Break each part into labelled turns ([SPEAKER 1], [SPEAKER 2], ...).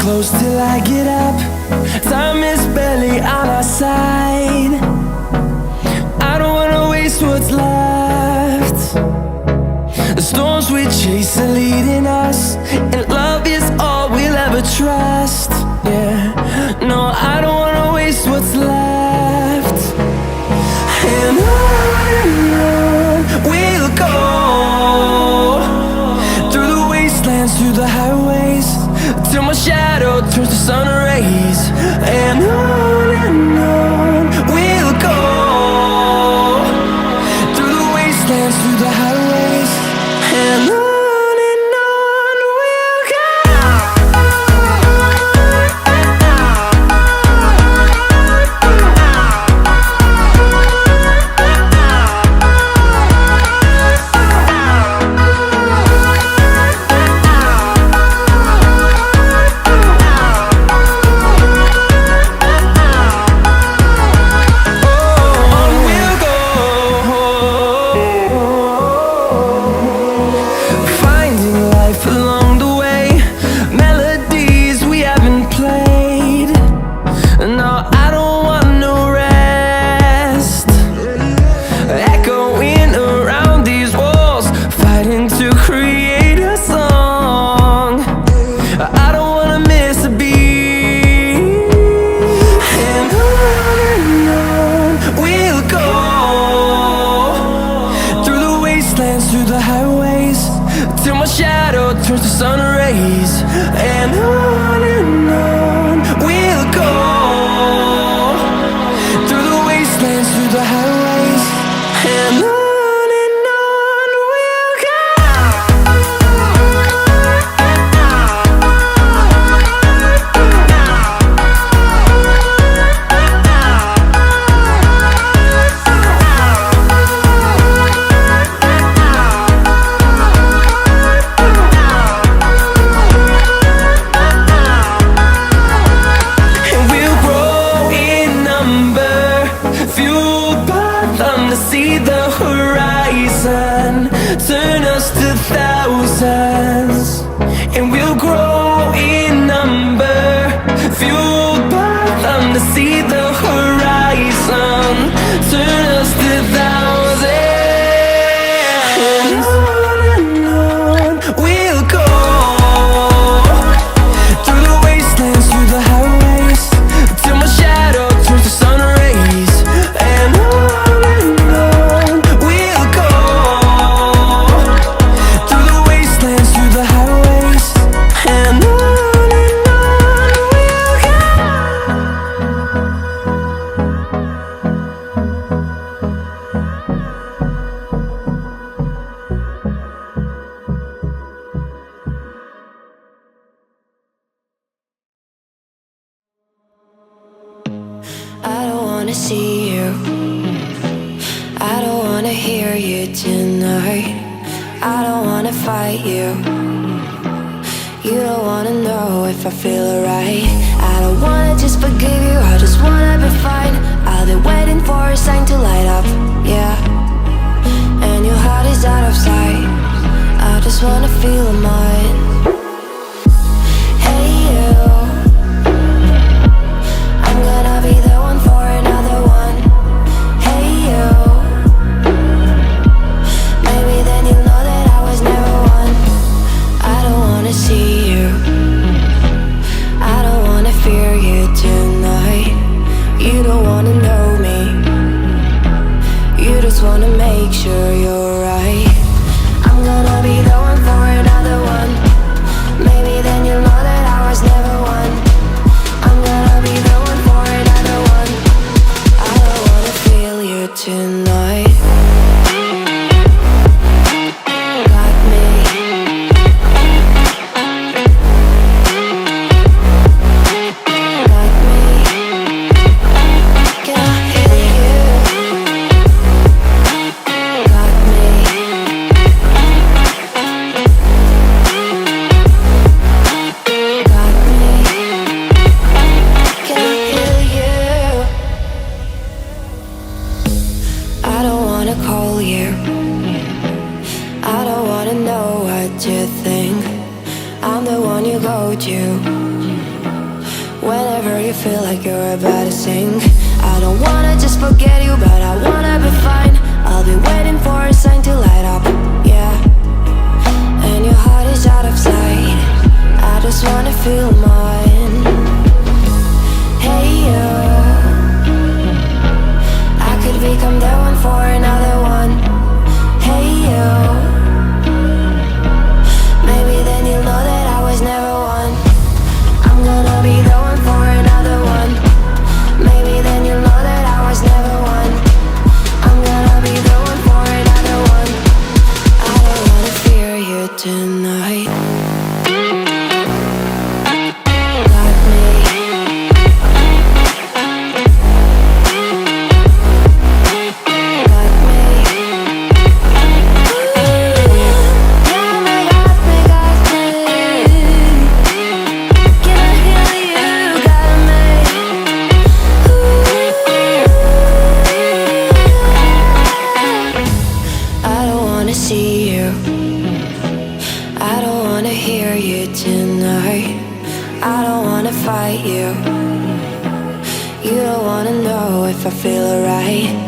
[SPEAKER 1] close till I get up. Time is barely on our side. I don't wanna waste what's left. The storms we chase are leading us, and love is all we'll ever trust. Yeah, no, I don't wanna waste what's left. And on we'll go, through the wastelands, through the highways, till my shadow turns to sun rays. And on we'll go, through the wastelands, through the highways, and on we'll go. Through the highways, till my shadow turns to sun rays. And on we'll go, through the wastelands, through the highways, and on we'll go. See the horizon turn us to thousands, and we'll grow in number, fueled by them to see the horizon turn us to thousands. And on we'll go, through the wastelands, through the highways, till my shadow turns to sun rays. And
[SPEAKER 2] I don't wanna see you, I don't wanna hear you tonight. I don't wanna fight you, you don't wanna know if I feel alright. I don't wanna just forgive you, I just wanna be fine. I've been waiting for a sign to light up, yeah. And your heart is out of sight, I just wanna feel mine. Hey you, I'm gonna be the one for another one. Hey you, maybe then you'll know that I was never one. I don't wanna see you, I don't wanna fear you tonight. You don't wanna know me, you just wanna make sure you're right. I'm gonna be the one for another one. you feel like you're about to sink. I don't wanna just forget you, but I wanna be fine. I'll be waiting for a sign to light up, yeah. And your heart is out of sight. I just wanna feel mine. Hey you, I could become the one for another one. Hey you, maybe then you'll know that I was never one. I'm gonna be the one for another one. Maybe then you'll know that I was never one. I'm gonna be the one for another one. I don't wanna fear you tonight. Got me. Got me. Got me, got me, got me. Can I hear you? Got me. I don't wanna see you. I don't wanna hear you tonight. I don't wanna fight you. You don't wanna know if I feel alright.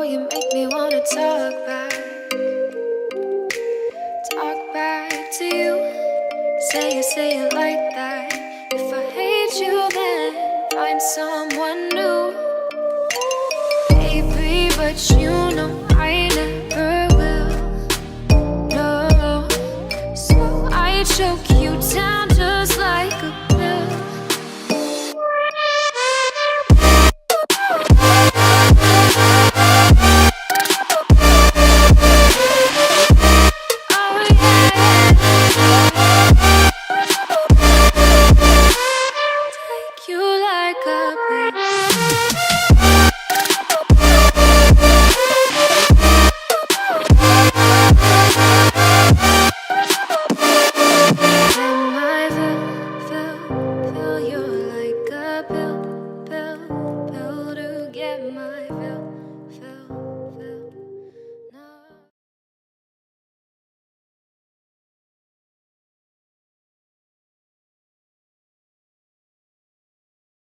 [SPEAKER 2] you make me wanna talk back to you. Say it like that. If I hate you, then find someone new, baby. But you